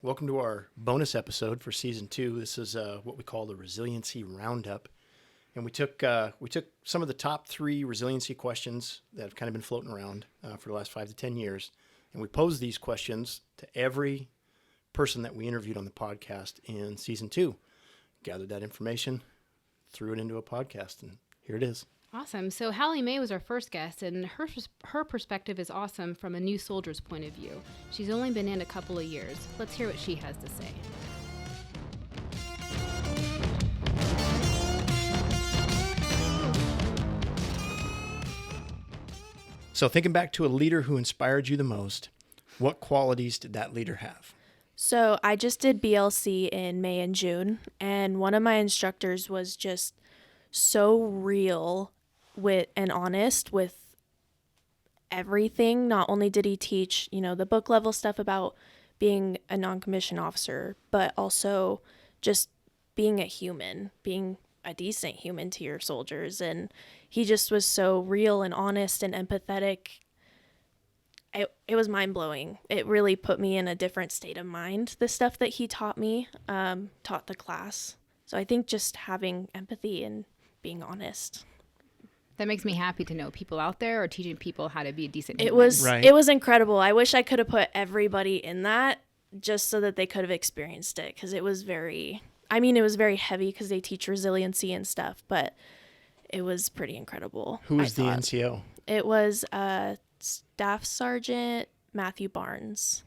Welcome to our bonus episode for season 2. This is what we call the Resiliency Roundup, and we took some of the top 3 resiliency questions that have kind of been floating around for the last 5 to 10 years, and we posed these questions to every person that we interviewed on the podcast in season 2. Gathered that information, threw it into a podcast, and here it is. Awesome. So Hallie Mae was our first guest, and her perspective is awesome from a new soldier's point of view. She's only been in a couple of years. Let's hear what she has to say. So thinking back to a leader who inspired you the most, what qualities did that leader have? So I just did BLC in May and June, and one of my instructors was just so real and honest with everything. Not only did he teach, the book level stuff about being a non-commissioned officer, but also just being a human, being a decent human to your soldiers. And he just was so real and honest and empathetic. It was mind-blowing. It really put me in a different state of mind, the stuff that he taught me, taught the class. So I think just having empathy and being honest. That makes me happy to know people out there are teaching people how to be a decent human. It was incredible. I wish I could have put everybody in that just so that they could have experienced it, because it was very heavy because they teach resiliency and stuff, but it was pretty incredible. Who was the NCO? It was Staff Sergeant Matthew Barnes.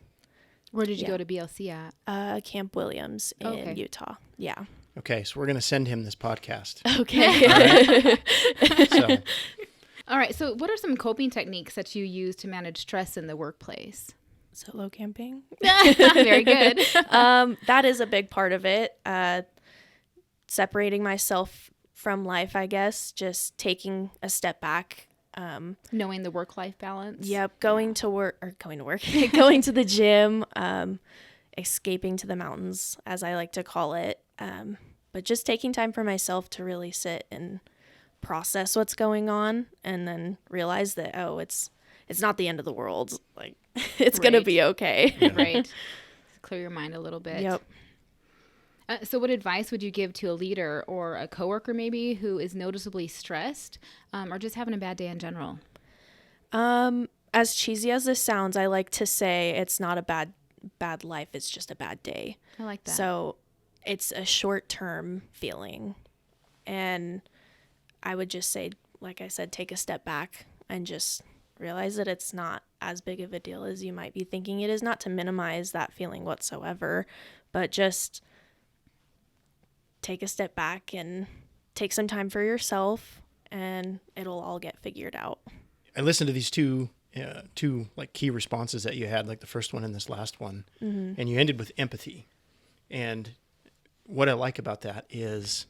Where did you go to BLC at? Camp Williams in Utah. Yeah. Okay, so we're going to send him this podcast. Okay. All right, so what are some coping techniques that you use to manage stress in the workplace? Solo camping. Very good. That is a big part of it. Separating myself from life, I guess, just taking a step back. Knowing the work-life balance. Yep, going to the gym, escaping to the mountains, as I like to call it. But just taking time for myself to really sit and process what's going on, and then realize that, it's not the end of the world. Like, it's going to be okay. Yeah. Right. Clear your mind a little bit. Yep. So what advice would you give to a leader or a coworker maybe who is noticeably stressed or just having a bad day in general? As cheesy as this sounds, I like to say it's not a bad life. It's just a bad day. I like that. So it's a short-term feeling. And I would just say, like I said, take a step back and just realize that it's not as big of a deal as you might be thinking it is. Not to minimize that feeling whatsoever, but just take a step back and take some time for yourself, and it'll all get figured out. I listened to these two like key responses that you had, like the first one and this last one, and you ended with empathy. And what I like about that is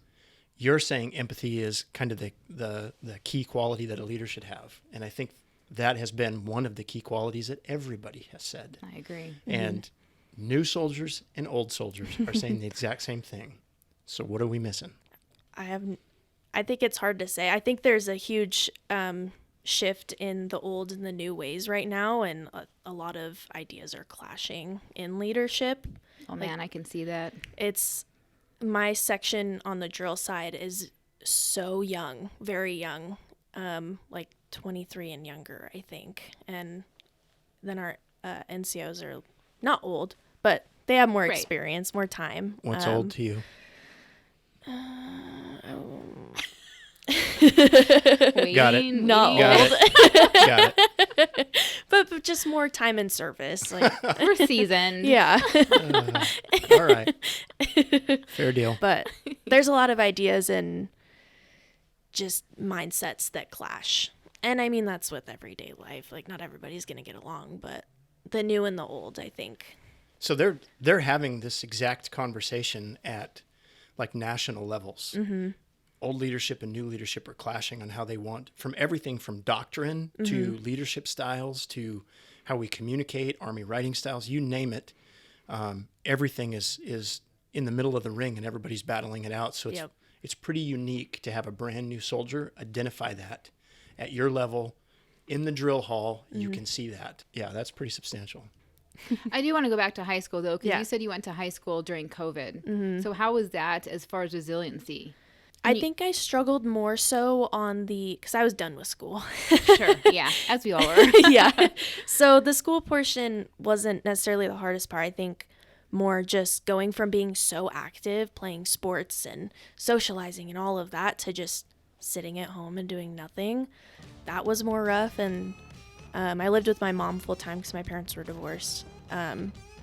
you're saying empathy is kind of the key quality that a leader should have. And I think that has been one of the key qualities that everybody has said. I agree. And new soldiers and old soldiers are saying the exact same thing. So what are we missing? I think it's hard to say. I think there's a huge shift in the old and the new ways right now, and a lot of ideas are clashing in leadership. Oh man, I can see that. It's my section on the drill side is so young, very young, like 23 and younger, I think. And then our NCOs are not old, but they have more experience, more time. What's old to you? Got it. Not Got old. it. Got it. but just more time in service. Like, we're seasoned. yeah. All right. Fair deal. But there's a lot of ideas and just mindsets that clash. And I mean, that's with everyday life. Like, not everybody's going to get along, but the new and the old, I think. So they're having this exact conversation at like national levels. Mm-hmm. Old leadership and new leadership are clashing on how they want, from everything from doctrine to leadership styles to how we communicate, Army writing styles, you name it. Everything is in the middle of the ring and everybody's battling it out. So it's pretty unique to have a brand new soldier identify that at your level in the drill hall. You can see that. Yeah, that's pretty substantial. I do want to go back to high school, though, because Yeah. you said you went to high school during COVID. So how was that as far as resiliency? I think I struggled more so on because I was done with school. Sure. Yeah. As we all were. Yeah. So the school portion wasn't necessarily the hardest part. I think more just going from being so active, playing sports and socializing and all of that, to just sitting at home and doing nothing. That was more rough. And I lived with my mom full time because my parents were divorced.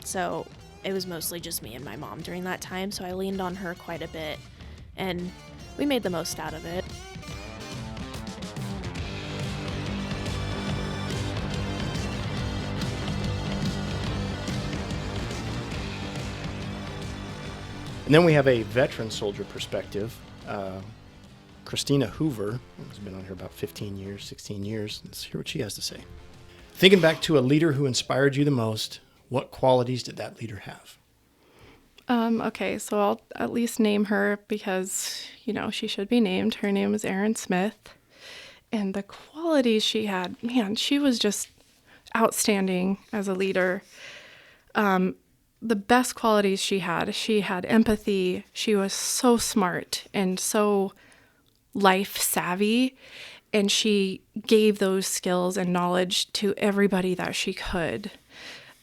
So it was mostly just me and my mom during that time. So I leaned on her quite a bit, and we made the most out of it. And then we have a veteran soldier perspective. Christina Hoover, who's been on here about 15 years, 16 years. Let's hear what she has to say. Thinking back to a leader who inspired you the most, what qualities did that leader have? Okay, so I'll at least name her because, she should be named. Her name was Erin Smith. And the qualities she had, man, she was just outstanding as a leader. The best qualities she had empathy. She was so smart and so life savvy. And she gave those skills and knowledge to everybody that she could.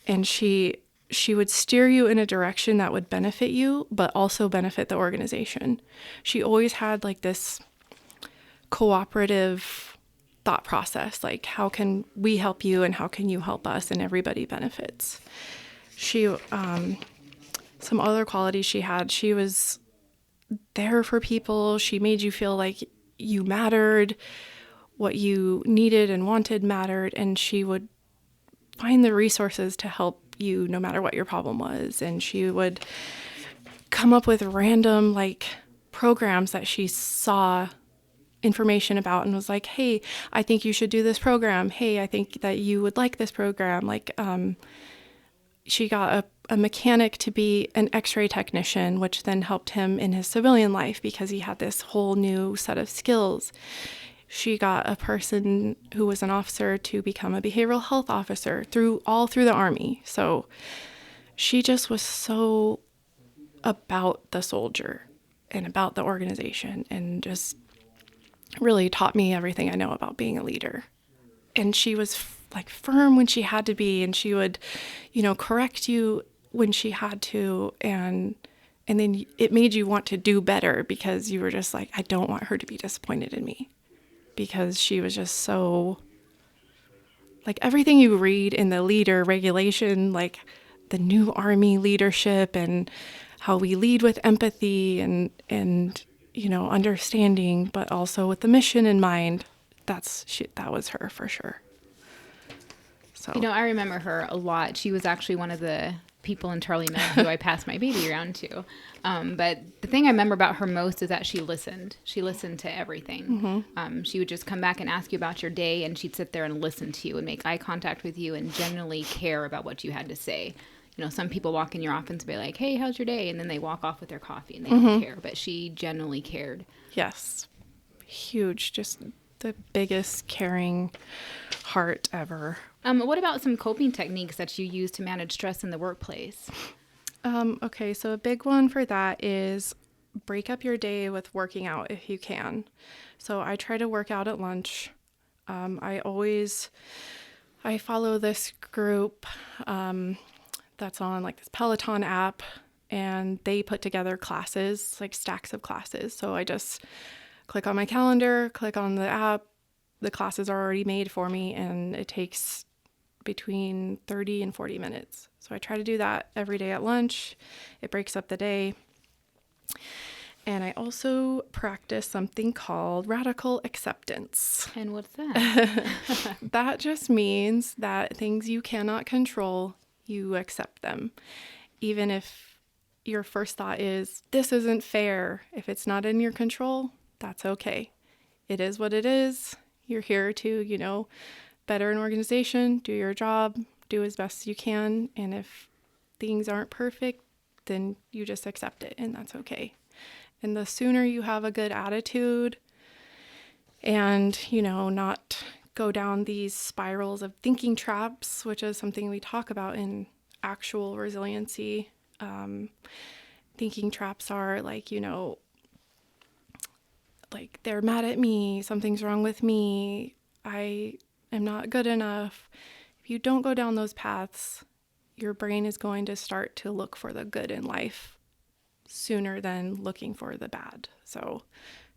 And she would steer you in a direction that would benefit you, but also benefit the organization. She always had like this cooperative thought process, like how can we help you and how can you help us, and everybody benefits. Some other qualities she had, she was there for people. She made you feel like you mattered, what you needed and wanted mattered, and she would find the resources to help you no matter what your problem was. And she would come up with random programs that she saw information about and was like, hey, I think you should do this program. Hey, I think that you would like this program. She got a mechanic to be an x-ray technician, which then helped him in his civilian life because he had this whole new set of skills. She got a person who was an officer to become a behavioral health officer through the Army. So she just was so about the soldier and about the organization, and just really taught me everything I know about being a leader. And she was firm when she had to be, and she would, correct you when she had to, and then it made you want to do better because you were just like, I don't want her to be disappointed in me. Because she was just so, everything you read in the leader regulation, the new Army leadership and how we lead with empathy and understanding, but also with the mission in mind, that was her for sure. So I remember her a lot. She was actually one of the people in Charlie Med who I passed my baby around to. But the thing I remember about her most is that she listened. She listened to everything. Mm-hmm. She would just come back and ask you about your day, and she'd sit there and listen to you and make eye contact with you and genuinely care about what you had to say. Some people walk in your office and be like, hey, how's your day? And then they walk off with their coffee and they don't care. But she genuinely cared. Yes. Huge. Just the biggest caring heart ever. What about some coping techniques that you use to manage stress in the workplace? Okay, so a big one for that is break up your day with working out if you can. So I try to work out at lunch. I follow this group that's on this Peloton app, and they put together classes, stacks of classes. So I just click on my calendar, click on the app, the classes are already made for me, and it takes between 30 and 40 minutes. So I try to do that every day at lunch. It breaks up the day. And I also practice something called radical acceptance. And what's that? That just means that things you cannot control, you accept them. Even if your first thought is, this isn't fair. If it's not in your control, that's okay. It is what it is. You're here to, better an organization, do your job, do as best you can. And if things aren't perfect, then you just accept it, and that's okay. And the sooner you have a good attitude and, not go down these spirals of thinking traps, which is something we talk about in actual resiliency. Thinking traps are like, like they're mad at me, something's wrong with me, I am not good enough. If you don't go down those paths, your brain is going to start to look for the good in life sooner than looking for the bad. So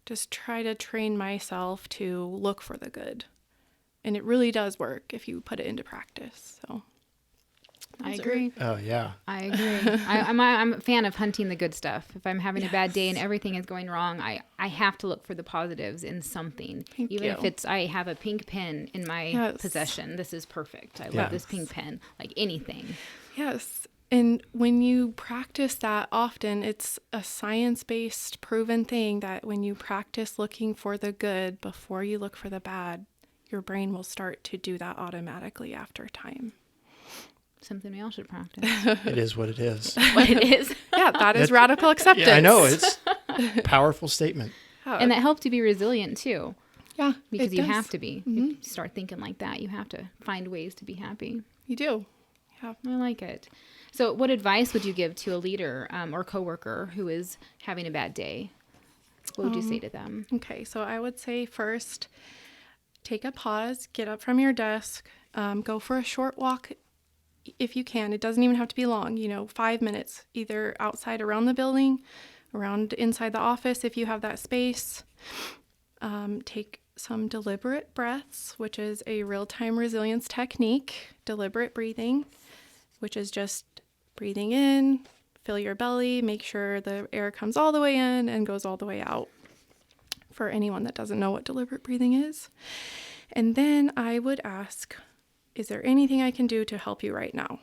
just try to train myself to look for the good. And it really does work if you put it into practice. So I agree. Oh, yeah. I agree. I'm a fan of hunting the good stuff. If I'm having a bad day and everything is going wrong, I have to look for the positives in something. Thank Even you. if it's, I have a pink pen in my possession. This is perfect. I love this pink pen. Like anything. Yes. And when you practice that often, it's a science-based proven thing that when you practice looking for the good before you look for the bad, your brain will start to do that automatically after time. Something we all should practice. It is what it is. What it is. Yeah, that is radical acceptance. Yeah, I know. It's a powerful statement. And that helps you be resilient too. Yeah, Because it you does. have to be. If you start thinking like that, you have to find ways to be happy. You do. Yeah. I like it. So what advice would you give to a leader or coworker who is having a bad day? What would you say to them? Okay, so I would say first, take a pause, get up from your desk, go for a short walk if you can. It doesn't even have to be long, 5 minutes, either outside around the building, around inside the office if you have that space. Take some deliberate breaths, which is a real-time resilience technique. Deliberate breathing, which is just breathing in, fill your belly, make sure the air comes all the way in and goes all the way out, for anyone that doesn't know what deliberate breathing is. And then I would ask, is there anything I can do to help you right now?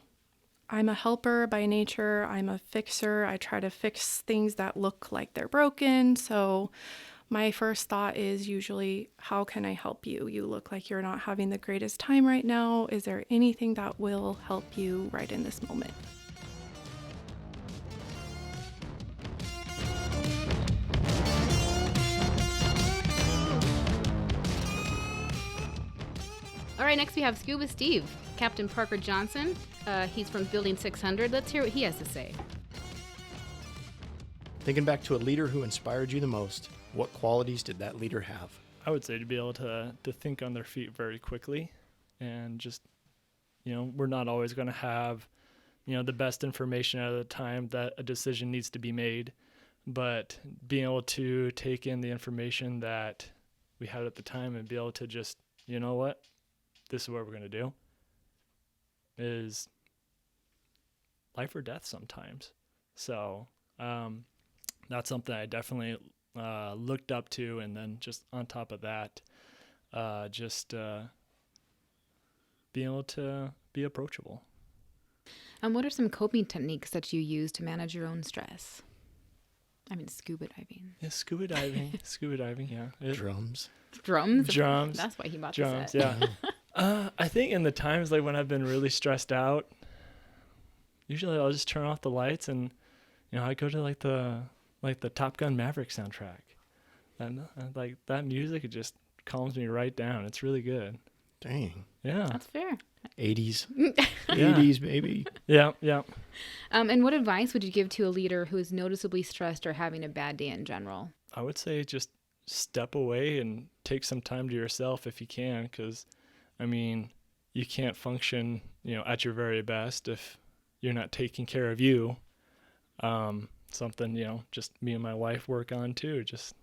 I'm a helper by nature. I'm a fixer. I try to fix things that look like they're broken. So my first thought is usually, how can I help you? You look like you're not having the greatest time right now. Is there anything that will help you right in this moment? All right, next we have Scuba Steve, Captain Parker Johnson. He's from Building 600. Let's hear what he has to say. Thinking back to a leader who inspired you the most, what qualities did that leader have? I would say to be able to think on their feet very quickly, and just, we're not always going to have, the best information at the time that a decision needs to be made, but being able to take in the information that we had at the time and be able to just, you know what, this is what we're going to do, is life or death sometimes. So that's something I definitely looked up to. And then just on top of that, being able to be approachable. What are some coping techniques that you use to manage your own stress? I mean, scuba diving. Yeah, scuba diving. Scuba diving, yeah. Drums. Drums? Drums. That's why he bought Drums, the set. yeah. I think in the times like when I've been really stressed out, usually I'll just turn off the lights and, I go to like the Top Gun Maverick soundtrack. And like that music, it just calms me right down. It's really good. Dang. Yeah. That's fair. 80s. Yeah. 80s, baby. Yeah, yeah. And what advice would you give to a leader who is noticeably stressed or having a bad day in general? I would say just step away and take some time to yourself if you can, because, you can't function, at your very best if you're not taking care of you. Something, just me and my wife work on too, just,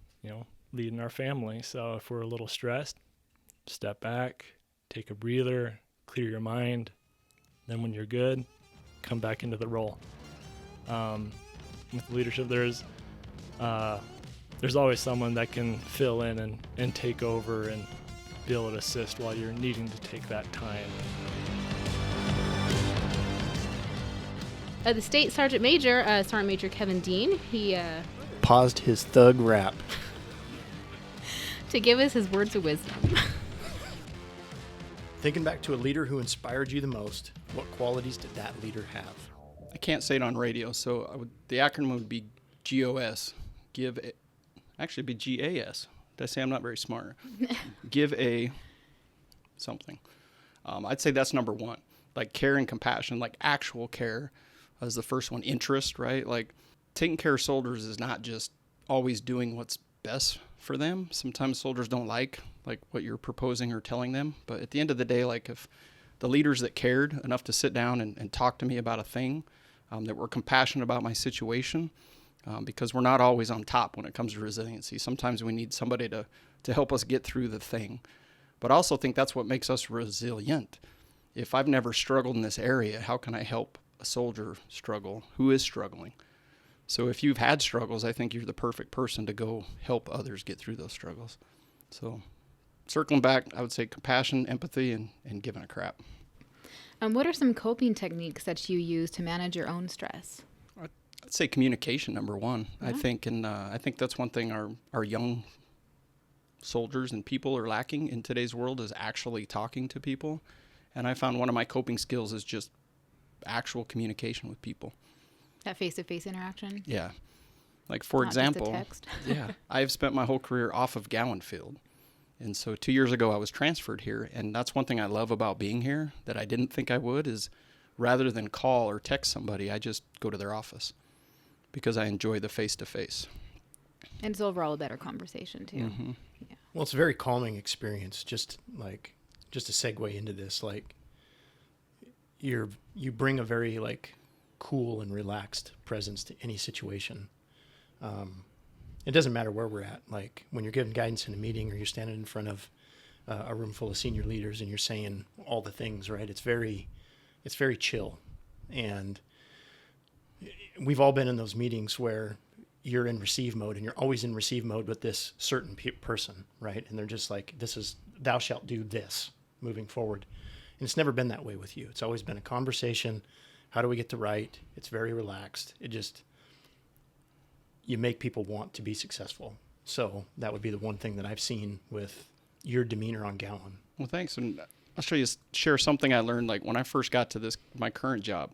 leading our family. So if we're a little stressed, step back, take a breather, clear your mind. Then when you're good, come back into the role. With leadership, there's always someone that can fill in and take over and be able to assist while you're needing to take that time. The State Sergeant Major, Sergeant Major Kevin Dean, he Paused his thug rap. to give us his words of wisdom. Thinking back to a leader who inspired you the most, what qualities did that leader have? I can't say it on radio, so the acronym would be GOS. Actually, it'd be GAS. Did I say I'm not very smart? Give a something. I'd say that's number one. like care and compassion, like actual care as the first one. Interest, right? Like taking care of soldiers is not just always doing what's best for them. Sometimes soldiers don't like what you're proposing or telling them. But at the end of the day, like if the leaders that cared enough to sit down and talk to me about a thing, that were compassionate about my situation, because we're not always on top when it comes to resiliency. Sometimes we need somebody to help us get through the thing. But I also think that's what makes us resilient. If I've never struggled in this area, how can I help a soldier struggle who is struggling? So if you've had struggles, I think you're the perfect person to go help others get through those struggles. So circling back, I would say compassion, empathy, and giving a crap. What are some coping techniques that you use to manage your own stress? I'd say communication, number one. Yeah. I think that's one thing our young soldiers and people are lacking in today's world is actually talking to people. And I found one of my coping skills is just actual communication with people. That face-to-face interaction? Yeah. Like, for Not just a example, text. yeah, I've spent my whole career off of Gowan Field. And so 2 years ago, I was transferred here. And that's one thing I love about being here that I didn't think I would is rather than call or text somebody, I just go to their office because I enjoy the face-to-face. And it's overall a better conversation, too. Mm-hmm. Yeah. Well, it's a very calming experience. Just to segue into this, like you bring a very like cool and relaxed presence to any situation. It doesn't matter where we're at. Like when you're giving guidance in a meeting or you're standing in front of a room full of senior leaders and you're saying all the things, right? It's very chill. And we've all been in those meetings where you're in receive mode and you're always in receive mode with this certain person, right? And they're just like, this is, thou shalt do this moving forward. And it's never been that way with you. It's always been a conversation. How do we get to right? It's very relaxed. You make people want to be successful. So that would be the one thing that I've seen with your demeanor on Gowan. Well, thanks. And I'll share something I learned. Like when I first got to my current job,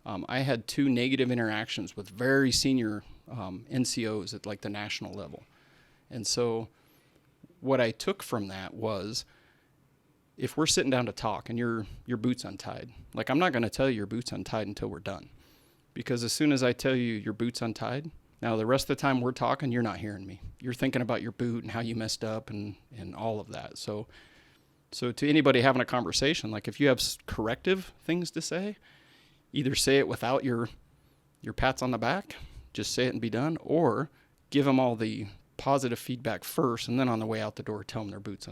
I had 2 negative interactions with very senior NCOs at like the national level. And so what I took from that was if we're sitting down to talk and your boot's untied, like I'm not going to tell you your boot's untied until we're done. Because as soon as I tell you your boot's untied, now the rest of the time we're talking, you're not hearing me. You're thinking about your boot and how you messed up and all of that. So to anybody having a conversation, like if you have corrective things to say, either say it without your pats on the back, just say it and be done, or give them all the positive feedback first, and then on the way out the door, tell them their boot's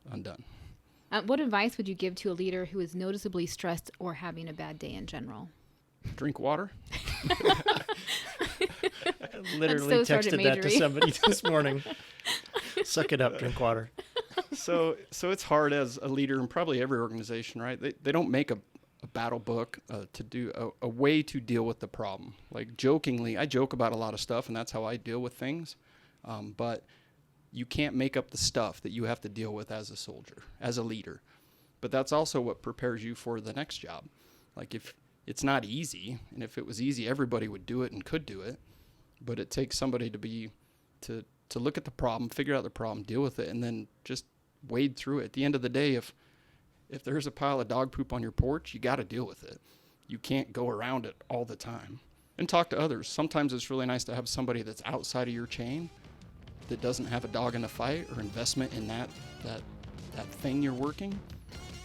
undone. What advice would you give to a leader who is noticeably stressed or having a bad day in general? Drink water. I literally so Sergeant texted that to Majory. somebody this morning. Suck it up, drink water. So it's hard as a leader in probably every organization, right? They don't make a battle book to do a way to deal with the problem. Like jokingly, I joke about a lot of stuff, and that's how I deal with things. But you can't make up the stuff that you have to deal with as a soldier, as a leader. But that's also what prepares you for the next job. Like if it's not easy, and if it was easy, everybody would do it and could do it. But it takes somebody to look at the problem, figure out the problem, deal with it, and then just wade through it. At the end of the day, if there's a pile of dog poop on your porch, you got to deal with it. You can't go around it all the time. And talk to others. Sometimes it's really nice to have somebody that's outside of your chain that doesn't have a dog in the fight or investment in that thing you're working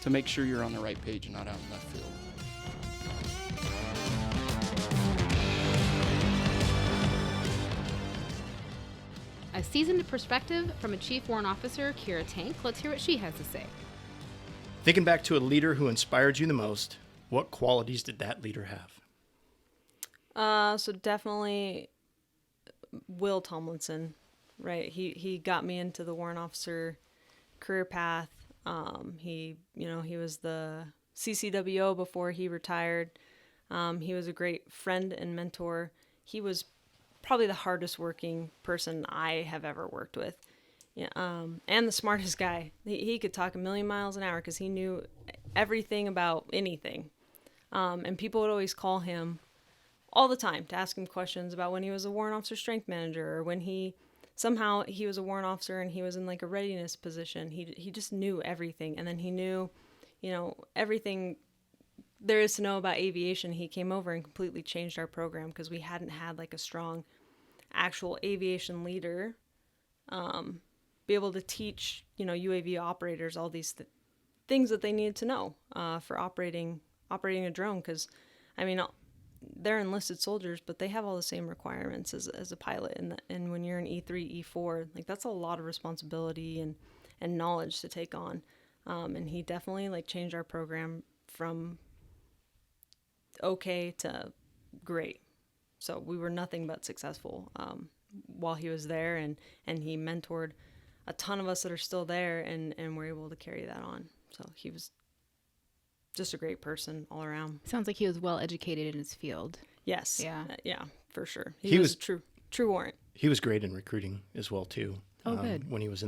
to make sure you're on the right page and not out in left field. A seasoned perspective from a Chief Warrant Officer, Kira Tank. Let's hear what she has to say. Thinking back to a leader who inspired you the most, what qualities did that leader have? So definitely Will Tomlinson, right? He got me into the warrant officer career path. He was the CCWO before he retired. He was a great friend and mentor. He was probably the hardest working person I have ever worked with. Yeah, and the smartest guy. He could talk a million miles an hour because he knew everything about anything. And people would always call him all the time to ask him questions about when he was a warrant officer strength manager or when he was a warrant officer and he was in like a readiness position. He just knew everything. And then he knew, everything there is to know about aviation, he came over and completely changed our program because we hadn't had like a strong actual aviation leader be able to teach, UAV operators all these things that they needed to know for operating a drone. Because, I mean, they're enlisted soldiers, but they have all the same requirements as a pilot. And when you're an E3, E4, like that's a lot of responsibility and knowledge to take on. And he definitely like changed our program from okay to great. So we were nothing but successful while he was there, and he mentored a ton of us that are still there, and we're able to carry that on. So he was just a great person all around. Sounds like he was well educated in his field. Yes. Yeah. Yeah, for sure. He was a true warrant. He was great in recruiting as well too. Oh, good. When he was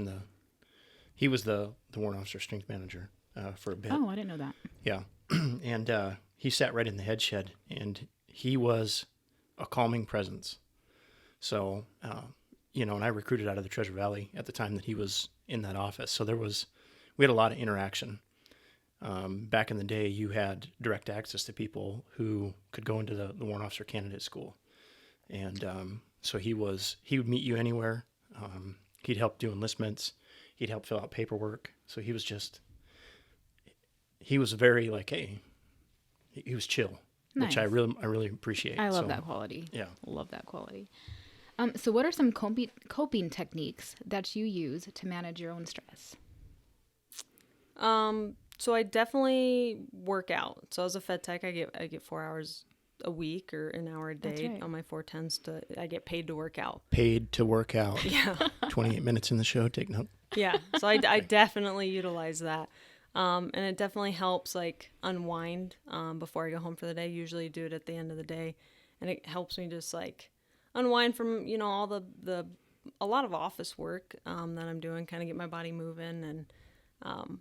he was the warrant officer strength manager for a bit. Oh, I didn't know that. Yeah. And he sat right in the head shed, and he was a calming presence. So, and I recruited out of the Treasure Valley at the time that he was in that office. So we had a lot of interaction. Back in the day, you had direct access to people who could go into the warrant officer candidate school. And so he would meet you anywhere. He'd help do enlistments. He'd help fill out paperwork. So he was very like, hey, he was chill, Nice. which I really appreciate. I love that quality. Yeah. Love that quality. So what are some coping techniques that you use to manage your own stress? So I definitely work out. So as a Fed Tech, I get 4 hours a week or an hour a day right. on my 410s. I get paid to work out. Paid to work out. Yeah. 28 minutes in the show. Take note. Yeah. So I definitely utilize that. And it definitely helps like unwind before I go home for the day. Usually do it at the end of the day. And it helps me just like unwind from, all a lot of office work that I'm doing, kind of get my body moving. And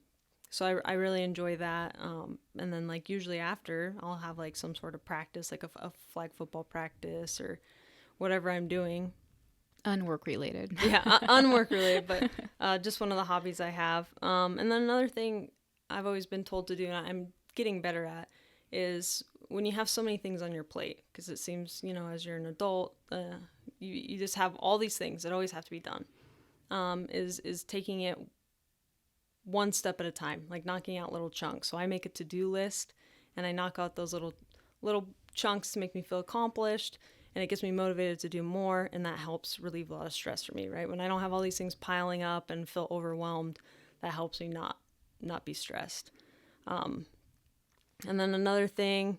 so I really enjoy that. And then like usually after I'll have like some sort of practice, like a flag football practice or whatever I'm doing. Unwork related. Yeah, unwork related, but just one of the hobbies I have. And then another thing I've always been told to do, and I'm getting better at, is when you have so many things on your plate, because it seems, as you're an adult, you just have all these things that always have to be done, is taking it one step at a time, like knocking out little chunks. So I make a to-do list, and I knock out those little chunks to make me feel accomplished, and it gets me motivated to do more, and that helps relieve a lot of stress for me, right? When I don't have all these things piling up and feel overwhelmed, that helps me not be stressed. And then another thing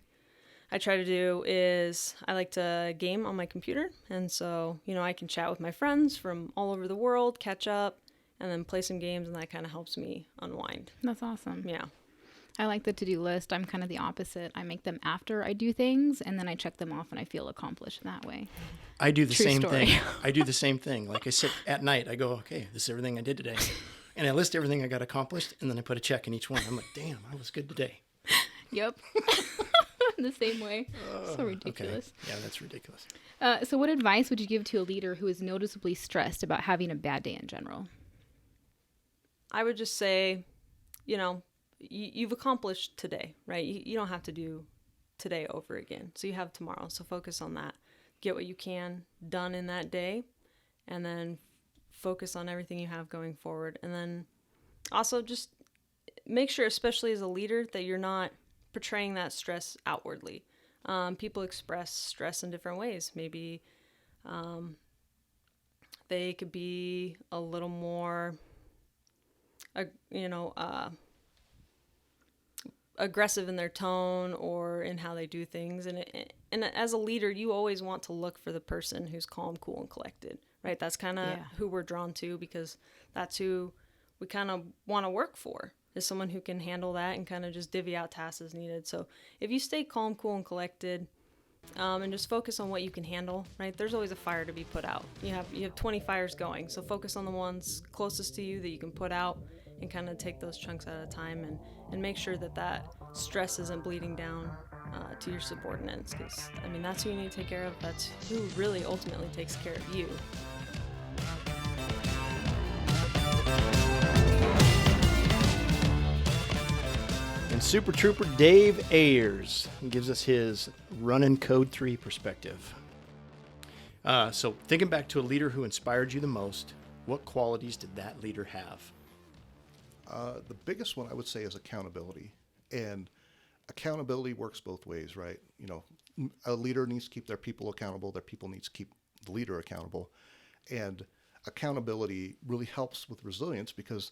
I try to do is I like to game on my computer. And so, I can chat with my friends from all over the world, catch up, and then play some games, and that kind of helps me unwind. That's awesome. Yeah. I like the to-do list. I'm kind of the opposite. I make them after I do things, and then I check them off, and I feel accomplished that way. I do the True same story. thing. I do the same thing. Like I sit at night, I go, okay, this is everything I did today. And I list everything I got accomplished, and then I put a check in each one. I'm like, damn, I was good today. Yep. The same way. So ridiculous. Okay. Yeah, that's ridiculous. So what advice would you give to a leader who is noticeably stressed about having a bad day in general? I would just say, you've accomplished today, right? You don't have to do today over again. So you have tomorrow. So focus on that. Get what you can done in that day, and then focus on everything you have going forward. And then also just make sure, especially as a leader, that you're not portraying that stress outwardly. People express stress in different ways. Maybe they could be a little more, aggressive in their tone or in how they do things. And as a leader, you always want to look for the person who's calm, cool, and collected, right? That's kind of who we're drawn to, because that's who we kind of want to work for, is someone who can handle that and kind of just divvy out tasks as needed. So if you stay calm, cool, and collected, and just focus on what you can handle, right? There's always a fire to be put out. You have 20 fires going, so focus on the ones closest to you that you can put out, and kind of take those chunks at a time, and make sure that stress isn't bleeding down to your subordinates, because that's who you need to take care of. That's who really ultimately takes care of you. And Super Trooper Dave Ayers gives us his running Code 3 perspective. So thinking back to a leader who inspired you the most, what qualities did that leader have? The biggest one I would say is accountability. And accountability works both ways, right? You know, a leader needs to keep their people accountable. Their people needs to keep the leader accountable. And accountability really helps with resilience because,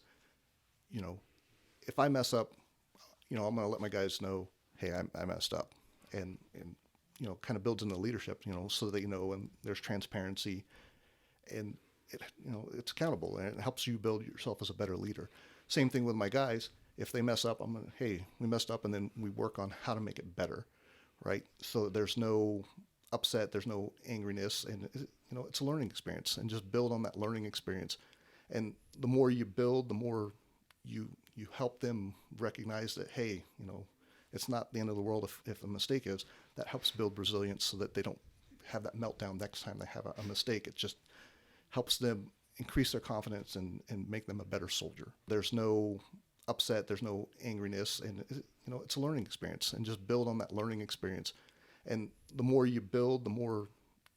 you know, if I mess up, you know, I'm going to let my guys know, hey, I messed up. And, you know, kind of builds in the leadership, you know, so that, you know, and there's transparency and, it, you know, it's accountable and it helps you build yourself as a better leader. Same thing with my guys. If they mess up, I'm going to, hey, we messed up, and then we work on how to make it better, right? So there's no upset, there's no angriness, and, you know, it's a learning experience, and just build on that learning experience. And the more you build, the more you help them recognize that, hey, you know, it's not the end of the world if a mistake is. That helps build resilience so that they don't have that meltdown next time they have a mistake. It just helps them increase their confidence and make them a better soldier. There's no upset, there's no angriness, and, you know, it's a learning experience, and just build on that learning experience. And the more you build, the more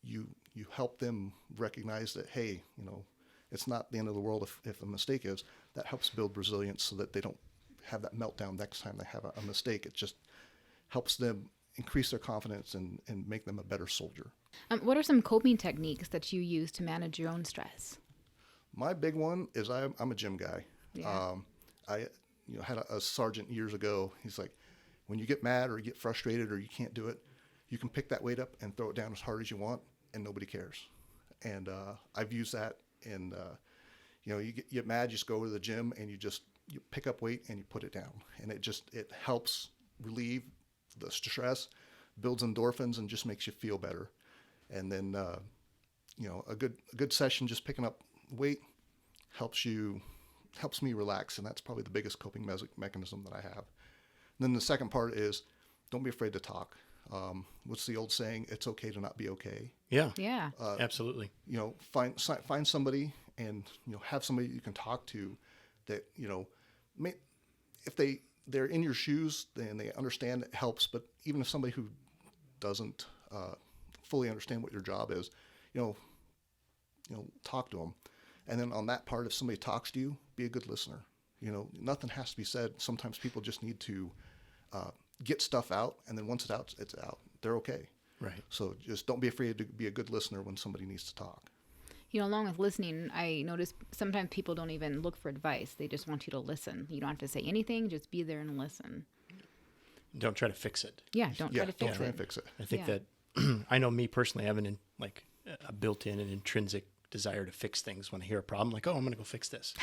you help them recognize that, hey, you know, it's not the end of the world if a mistake is. That helps build resilience so that they don't have that meltdown next time they have a mistake. It just helps them increase their confidence and make them a better soldier. What are some coping techniques that you use to manage your own stress? My big one is I'm a gym guy. Yeah. I had a sergeant years ago. He's like, when you get mad or you get frustrated or you can't do it, you can pick that weight up and throw it down as hard as you want, and nobody cares. And I've used that. And you know, you get mad, you just go over to the gym and you pick up weight and you put it down, and it helps relieve the stress, builds endorphins, and just makes you feel better. And then you know, a good session just picking up weight helps me relax, and that's probably the biggest coping mechanism that I have. And then the second part is, don't be afraid to talk. What's the old saying? It's okay to not be okay. Yeah. Yeah. Absolutely. You know, find somebody, and, you know, have somebody you can talk to that, you know, if they're in your shoes and they understand, it helps. But even if somebody who doesn't fully understand what your job is, you know, talk to them. And then on that part, if somebody talks to you, be a good listener. You know, nothing has to be said. Sometimes people just need to get stuff out, and then once it's out, it's out. They're okay. Right. So just don't be afraid to be a good listener when somebody needs to talk. You know, along with listening, I notice sometimes people don't even look for advice. They just want you to listen. You don't have to say anything. Just be there and listen. Don't try to fix it. Yeah, don't try to don't fix try it. and fix it. I think Yeah. that I know me personally, I have a built-in and intrinsic desire to fix things. When I hear a problem, like, oh, I'm going to go fix this.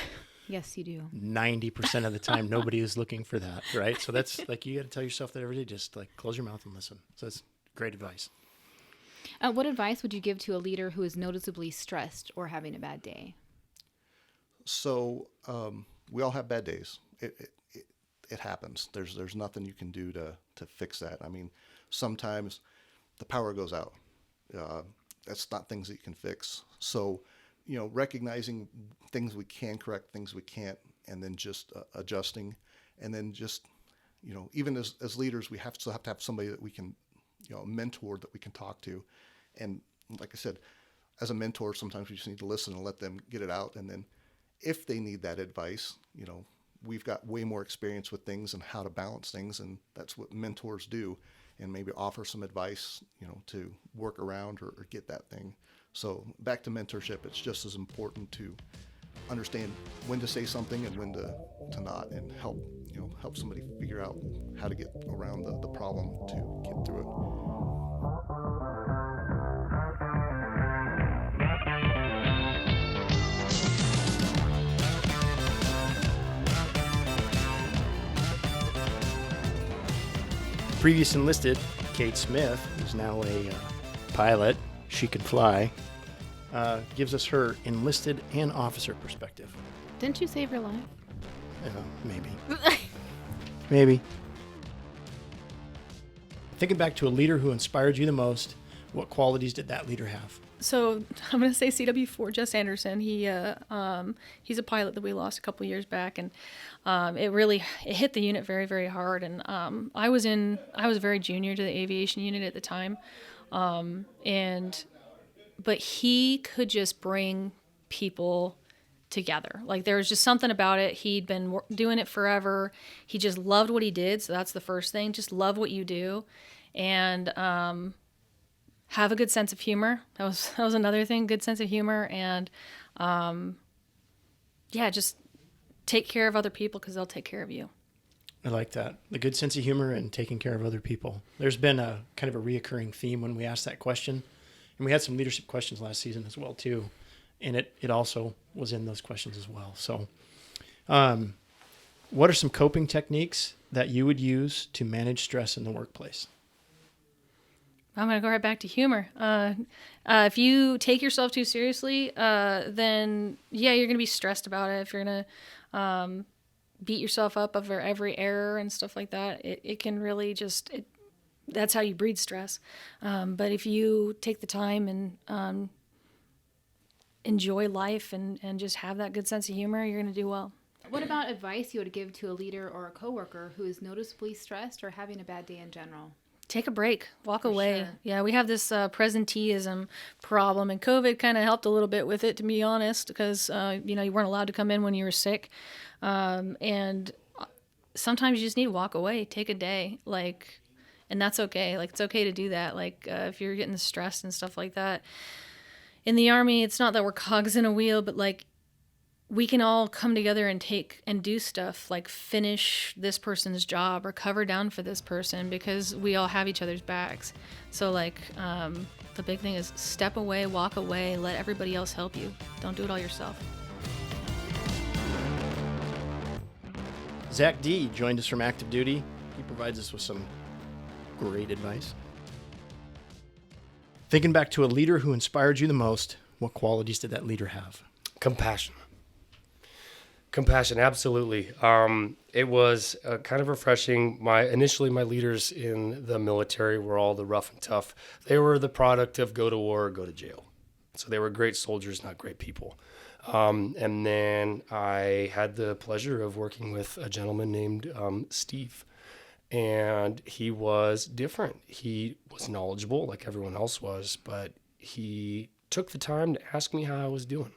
Yes, you do. 90% of the time, nobody is looking for that, right? So that's like, you got to tell yourself that every day. Just like close your mouth and listen. So that's great advice. What advice would you give to a leader who is noticeably stressed or having a bad day? So we all have bad days. It happens. There's nothing you can do to fix that. I mean, sometimes the power goes out. That's not things that you can fix. So, you know, recognizing things we can correct, things we can't, and then just adjusting, and then just, you know, even as leaders, we still have to have somebody that we can, you know, a mentor that we can talk to. And like I said, as a mentor, sometimes we just need to listen and let them get it out. And then if they need that advice, you know, we've got way more experience with things and how to balance things, and that's what mentors do, and maybe offer some advice, you know, to work around or get that thing. So back to mentorship, it's just as important to understand when to say something and when to not, and help somebody figure out how to get around the problem to get through it. Previous enlisted, Kate Smith, who's now a pilot, she can fly, gives us her enlisted and officer perspective. Didn't you save your life? Maybe. Maybe. Thinking back to a leader who inspired you the most, what qualities did that leader have? So I'm going to say CW4, Jess Anderson. He's a pilot that we lost a couple years back, and it hit the unit very, very hard. And I was very junior to the aviation unit at the time, but he could just bring people together. Like, there was just something about it. He'd been doing it forever. He just loved what he did. So that's the first thing. Just love what you do, and have a good sense of humor. That was another thing. Good sense of humor, and just take care of other people because they'll take care of you. I like that. The good sense of humor and taking care of other people. There's been a kind of a reoccurring theme when we ask that question. And we had some leadership questions last season as well, too. And it also was in those questions as well. So what are some coping techniques that you would use to manage stress in the workplace? I'm going to go right back to humor. If you take yourself too seriously, then, you're going to be stressed about it. If you're going to beat yourself up over every error and stuff like that, it can really that's how you breed stress. But if you take the time and enjoy life and just have that good sense of humor, you're going to do well. What about advice you would give to a leader or a coworker who is noticeably stressed or having a bad day in general? Take a break, walk For away. sure. Yeah, we have this presenteeism problem, and COVID kind of helped a little bit with it, to be honest, because you weren't allowed to come in when you were sick, and sometimes you just need to walk away, take a day, and that's okay. Like, it's okay to do that. If you're getting stressed and stuff like that. In the Army, it's not that we're cogs in a wheel, but we can all come together and do stuff like finish this person's job or cover down for this person because we all have each other's backs. So the big thing is step away, walk away, let everybody else help you. Don't do it all yourself. Zach D joined us from active duty. He provides us with some great advice. Thinking back to a leader who inspired you the most, what qualities did that leader have? Compassion, absolutely. It was kind of refreshing. Initially, my leaders in the military were all the rough and tough. They were the product of go to war or go to jail. So they were great soldiers, not great people. And then I had the pleasure of working with a gentleman named Steve. And he was different. He was knowledgeable like everyone else was, but he took the time to ask me how I was doing.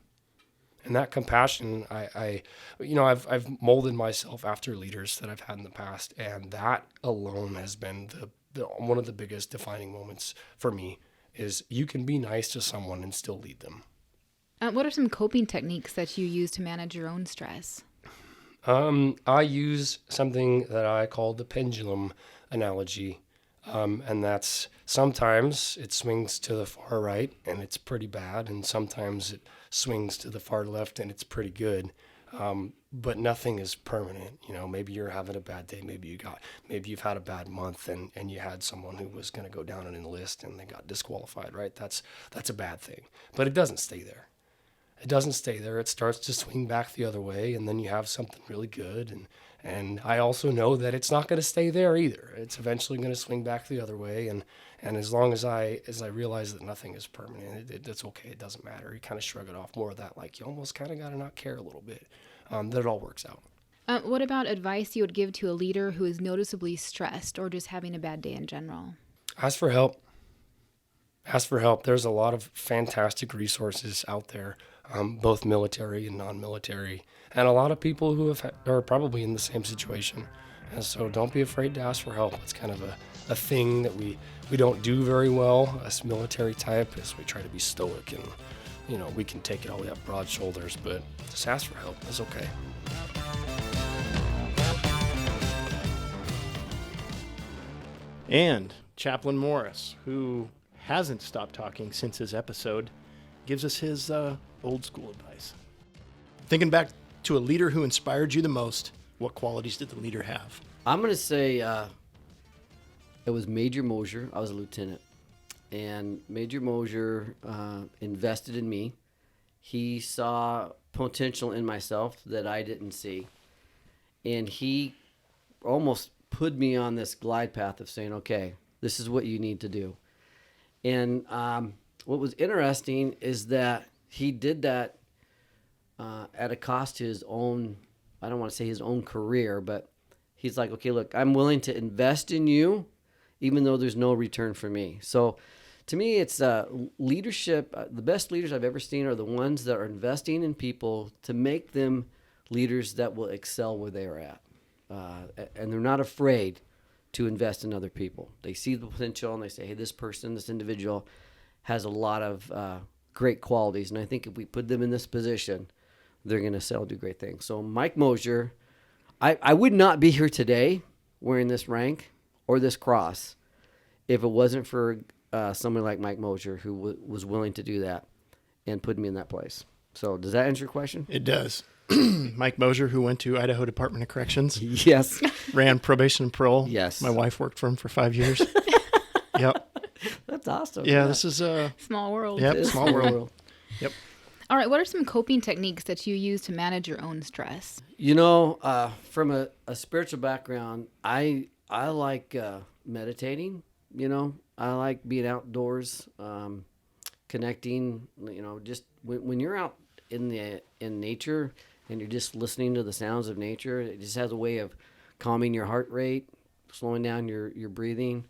And that compassion, I've molded myself after leaders that I've had in the past, and that alone has been the one of the biggest defining moments for me. Is you can be nice to someone and still lead them. What are some coping techniques that you use to manage your own stress? I use something that I call the pendulum analogy, and that's sometimes it swings to the far right and it's pretty bad, and sometimes it swings to the far left and it's pretty good. But nothing is permanent. Maybe you're having a bad day. Maybe you've had a bad month and you had someone who was going to go down and enlist and they got disqualified, right? That's a bad thing, but it doesn't stay there. It doesn't stay there. It starts to swing back the other way, and then you have something really good. And I also know that it's not going to stay there either. It's eventually going to swing back the other way. And as long as I realize that nothing is permanent, it's okay. It doesn't matter. You kind of shrug it off. More of that, you almost kind of got to not care a little bit. That it all works out. What about advice you would give to a leader who is noticeably stressed or just having a bad day in general? Ask for help. Ask for help. There's a lot of fantastic resources out there, both military and non-military, and a lot of people who are probably in the same situation. And so don't be afraid to ask for help. It's kind of a thing that we don't do very well as military type, as we try to be stoic and, we can take it all the way up broad shoulders, but just ask for help. It's okay. And Chaplain Morris, who hasn't stopped talking since his episode, gives us his old school advice. Thinking back to a leader who inspired you the most, what qualities did the leader have? I'm going to say it was Major Mosier. I was a lieutenant. And Major Mosier invested in me. He saw potential in myself that I didn't see. And he almost put me on this glide path of saying, okay, this is what you need to do. And what was interesting is that he did that at a cost to his own, I don't want to say his own career, but he's like, okay, look, I'm willing to invest in you even though there's no return for me. So to me, it's leadership. The best leaders I've ever seen are the ones that are investing in people to make them leaders that will excel where they are at. And they're not afraid to invest in other people. They see the potential and they say, hey, this person, this individual has a lot of great qualities. And I think if we put them in this position, they're going to sell, do great things. So Mike Mosier, I would not be here today wearing this rank or this cross if it wasn't for someone like Mike Mosier who was willing to do that and put me in that place. So does that answer your question? It does. Mike Mosier, who went to Idaho Department of Corrections. Yes. Ran probation and parole. Yes. My wife worked for him for 5 years. Yep. That's awesome. Yeah, this is Small world. Yep, small world. Yep. All right. What are some coping techniques that you use to manage your own stress? You know, from a spiritual background, I like meditating. You know, I like being outdoors, connecting. You know, just when you're out in nature and you're just listening to the sounds of nature, it just has a way of calming your heart rate, slowing down your breathing,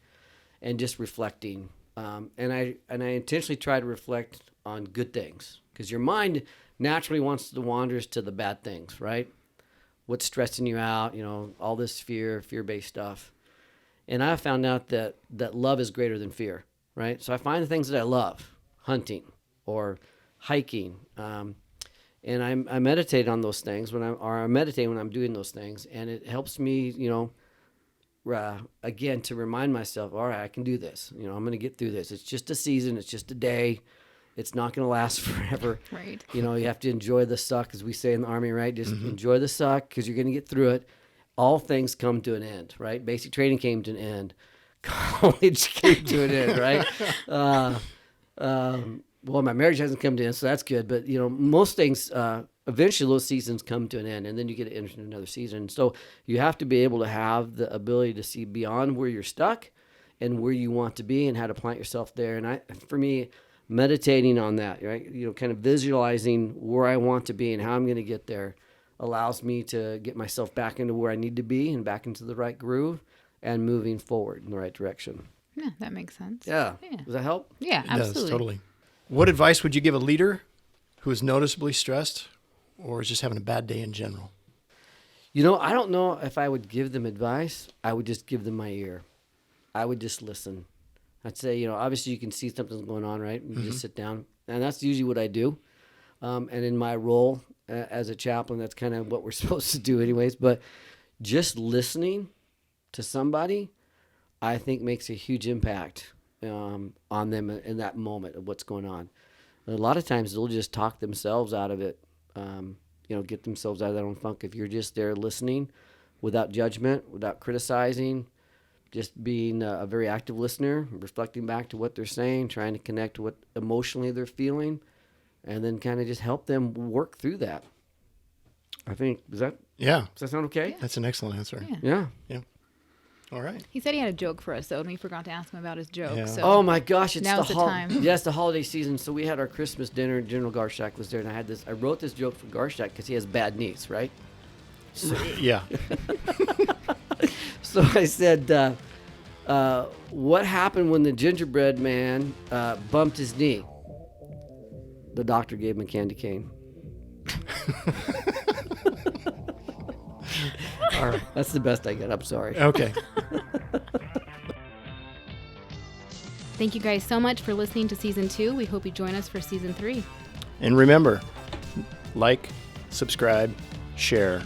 and just reflecting. And I intentionally try to reflect on good things, because your mind naturally wants to wander to the bad things, right? What's stressing you out, you know, all this fear-based stuff. And I found out that love is greater than fear, right? So I find the things that I love, hunting or hiking, and I meditate on those things I meditate when I'm doing those things, and it helps me, you know, again, to remind myself, all right, I can do this. You know, I'm going to get through this. It's just a season. It's just a day. It's not going to last forever. Right. You know, you have to enjoy the suck, as we say in the Army, right? Just enjoy the suck, because you're going to get through it. All things come to an end, right? Basic training came to an end. College came to an end, right? Well, my marriage hasn't come to an end, so that's good. But, you know, most things, eventually those seasons come to an end, and then you get to enter another season. So you have to be able to have the ability to see beyond where you're stuck and where you want to be and how to plant yourself there. And for me, meditating on that, right? You know, kind of visualizing where I want to be and how I'm going to get there allows me to get myself back into where I need to be and back into the right groove and moving forward in the right direction. Yeah, that makes sense. Yeah. Yeah. Does that help? Yeah, It absolutely. does, totally. What advice would you give a leader who is noticeably stressed or is just having a bad day in general? You know, I don't know if I would give them advice. I would just give them my ear. I would just listen. I'd say, you know, obviously you can see something's going on, right? You just sit down. And that's usually what I do. And in my role as a chaplain, that's kind of what we're supposed to do anyways. But just listening to somebody, I think makes a huge impact on them in that moment of what's going on. And a lot of times they'll just talk themselves out of it, you know, get themselves out of their own funk. If you're just there listening without judgment, without criticizing, just being a very active listener, reflecting back to what they're saying, trying to connect to what emotionally they're feeling, and then kind of just help them work through that. I think, does that sound okay? That's an excellent answer. Yeah. Yeah. All right. He said he had a joke for us, though, and we forgot to ask him about his joke. Yeah. So Oh my gosh, it's now's the time. Yeah, it's the holiday season. So we had our Christmas dinner. General Garshak was there, and I wrote this joke for Garshak because he has bad knees, right? So, Yeah. so I said, what happened when the gingerbread man bumped his knee? The doctor gave him a candy cane. All right, that's the best I got. I'm sorry. Okay. Thank you guys so much for listening to Season 2. We hope you join us for Season 3. And remember, like, subscribe, share,